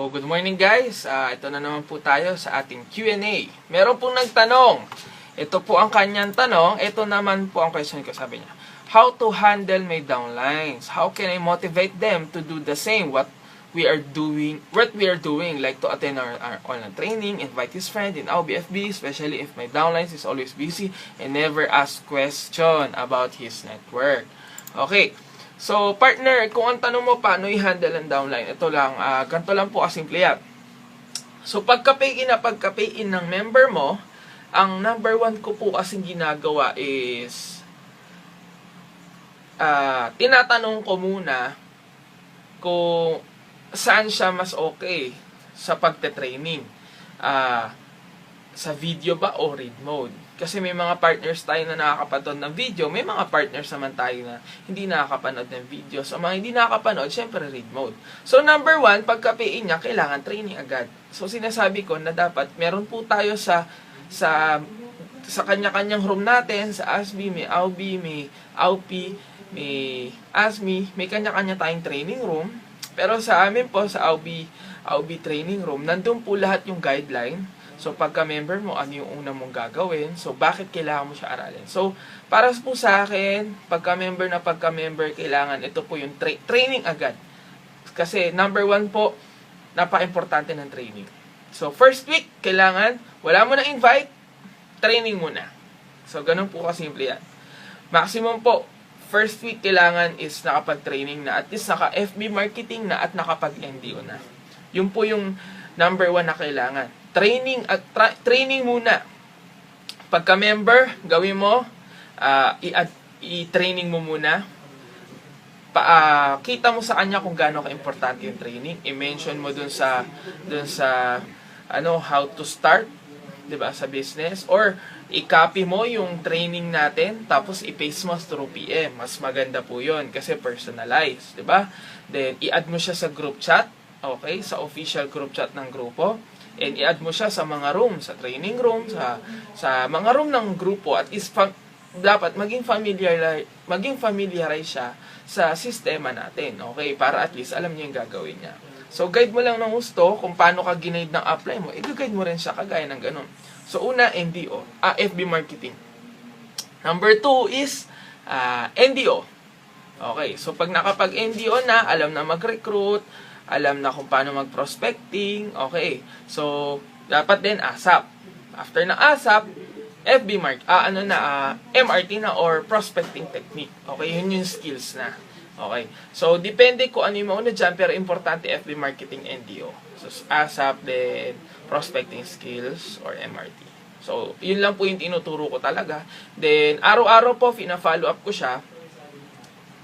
good morning guys. Ito na naman po tayo sa ating Q&A. Meron pong nagtanong. Ito po ang kanyang tanong. Ito naman po ang question ko. Sabi niya, how to handle my downlines? How can I motivate them to do the same what we are doing, like to attend our online training, invite his friend in OBFB, especially if my downlines is always busy and never ask question about his network. Okay. So, partner, kung ang tanong mo paano i-handle ang downline, ito lang, ganito lang po kasimple yan. So, pagka-pay-in ng member mo, ang number one ko po kasing ginagawa is, tinatanong ko muna kung saan siya mas okay sa pagte-training. Sa video ba o read mode? Kasi may mga partners tayo na nakakapanood ng video, may mga partners naman tayo na hindi nakakapanood ng video. So, mga hindi nakakapanood, syempre read mode. So, number one, pagka-pay-in niya, kailangan training agad. So, sinasabi ko na dapat, meron po tayo sa kanya-kanyang room natin, sa ASBI, may AUBI, may AUPI, may ASMI, may kanya-kanya tayong training room. Pero sa amin po, sa AUBI training room, nandun po lahat yung guideline. So, pagka-member mo, ano yung una mong gagawin? So, bakit kailangan mo siya aralin? So, para po sa akin, pagka-member, kailangan ito po yung training agad. Kasi, number one po, napaka-importante ng training. So, first week, kailangan, wala mo na invite, training muna. So, ganun po kasimple yan. Maximum po, first week, kailangan is nakapag-training na, at least naka-FB marketing na, at nakapag-NDO na. Yun po yung number one na kailangan. Training muna. Pagka-member, gawin mo, i-training mo muna. Kita mo sa kanya kung gaano ka-importante yung training. I-mention mo dun sa how to start, 'di ba, sa business, or i-copy mo yung training natin tapos i-paste mo through PM. Mas maganda po 'yon kasi personalized, 'di ba? Then i-add mo siya sa group chat, okay, sa official group chat ng grupo. And i-add mo siya sa mga room, sa training room, sa mga room ng grupo, at dapat maging familiarize siya sa sistema natin, okay? Para at least alam niya yung gagawin niya. So, guide mo lang ng gusto kung paano ka ginaid ng apply mo, i-guide mo rin siya kagaya ng ganun. So, una, NDO, FB marketing. Number 2 is NDO. Okay, so pag nakapag-NDO na, alam na mag-recruit, alam na kung paano mag-prospecting, okay. So, dapat din ASAP. After na ASAP, MRT na or prospecting technique. Okay, yun yung skills na. Okay. So, depende kung ano yung mauna dyan, pero importante FB marketing NDO. So, ASAP, then prospecting skills or MRT. So, yun lang po yung tinuturo ko talaga. Then, araw-araw po, fina-follow up ko siya.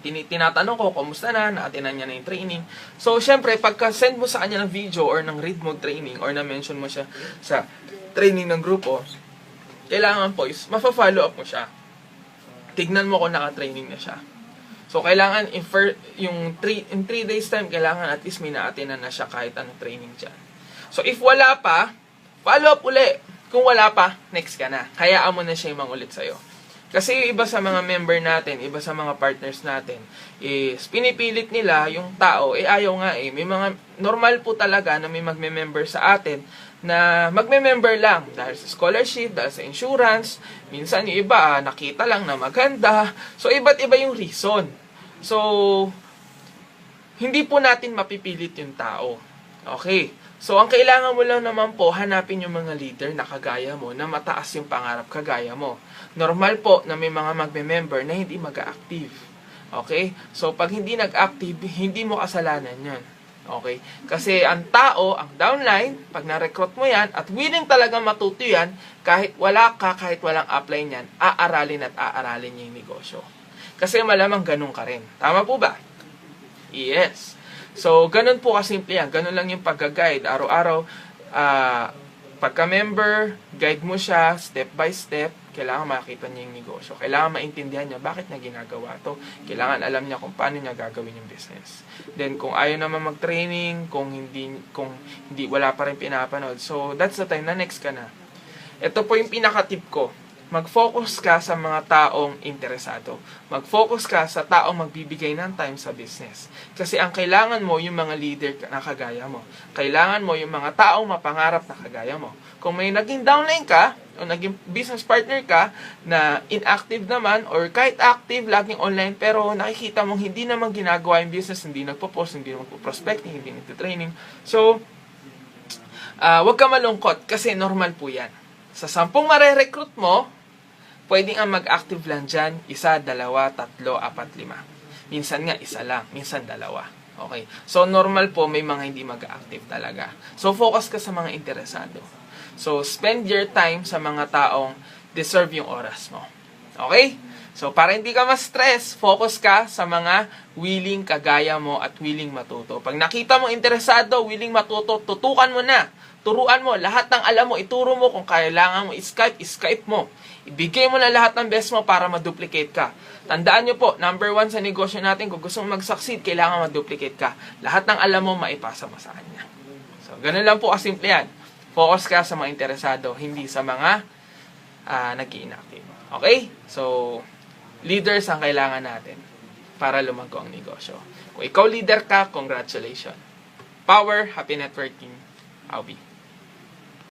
Tinatanong ko, kumusta na, naatinan niya na yung training. So, syempre, pagka-send mo sa kanya ng video or ng read mode training or na-mention mo siya sa training ng grupo, kailangan po is, mafa-follow up mo siya. Tignan mo kung naka-training na siya. So, kailangan, in 3 days time, kailangan at least may naatinan na siya kahit anong training dyan. So, if wala pa, follow up uli. Kung wala pa, next ka na. Hayaan mo na siya yung mangulit sa'yo. Kasi iba sa mga member natin, iba sa mga partners natin, is pinipilit nila yung tao, ayaw nga May mga normal po talaga na may magme-member sa atin na magme-member lang dahil sa scholarship, dahil sa insurance. Minsan yung iba, nakita lang na maganda. So, iba't iba yung reason. So, hindi po natin mapipilit yung tao. Okay. So, ang kailangan mo lang naman po, hanapin yung mga leader na kagaya mo, na mataas yung pangarap kagaya mo. Normal po na may mga magme-member na hindi mag-active. Okay? So, pag hindi nag-active, hindi mo kasalanan yan. Okay? Kasi ang tao, ang downline, pag na-recruit mo yan, at willing talaga matuto yan, kahit wala ka, kahit walang apply niyan, aaralin niya yung negosyo. Kasi malamang ganun ka rin. Tama po ba? Yes. So, ganun po kasimple yan. Ganun lang yung pag-guide. Araw-araw, pagka-member, guide mo siya, step by step. Kailangan makita niya yung negosyo. Kailangan maintindihan niya bakit niya ginagawa to. Kailangan alam niya kung paano niya gagawin yung business. Then, kung ayaw naman mag-training, kung hindi wala pa rin pinapanood. So, that's the time na next ka na. Ito po yung pinaka-tip ko. mag-focus ka sa mga taong interesado. Mag-focus ka sa taong magbibigay ng time sa business. Kasi ang kailangan mo yung mga leader na kagaya mo. Kailangan mo yung mga taong mapangarap na kagaya mo. Kung may naging downline ka, o naging business partner ka na inactive naman or kahit active, laging online pero nakikita mong hindi naman ginagawa yung business, hindi nagpo-post, hindi nagpo-prospecting, hindi nagpo-training. So, wag ka malungkot kasi normal po yan. Sa 10 mare-recruit mo, pwedeng ang mag-active lang dyan, 1, 2, 3, 4, 5. Minsan nga, 1 lang, minsan 2. Okay? So, normal po may mga hindi mag-active talaga. So, focus ka sa mga interesado. So, spend your time sa mga taong deserve yung oras mo. Okay? So, para hindi ka ma-stress, focus ka sa mga willing kagaya mo at willing matuto. Pag nakita mo interesado, willing matuto, tutukan mo na. Turuan mo. Lahat ng alam mo, ituro mo. Kung kailangan mo Skype mo. Ibigay mo na lahat ng best mo para ma-duplicate ka. Tandaan nyo po, number 1 sa negosyo natin, kung gusto mong mag-succeed, kailangan ma-duplicate ka. Lahat ng alam mo, maipasa mo sa kanya. So, ganun lang po kasimple yan. Focus ka sa mga interesado, hindi sa mga nag-i-inactive. Okay? So, leaders ang kailangan natin para lumago ang negosyo. Kung ikaw leader ka, congratulations. Power, happy networking. I'll be.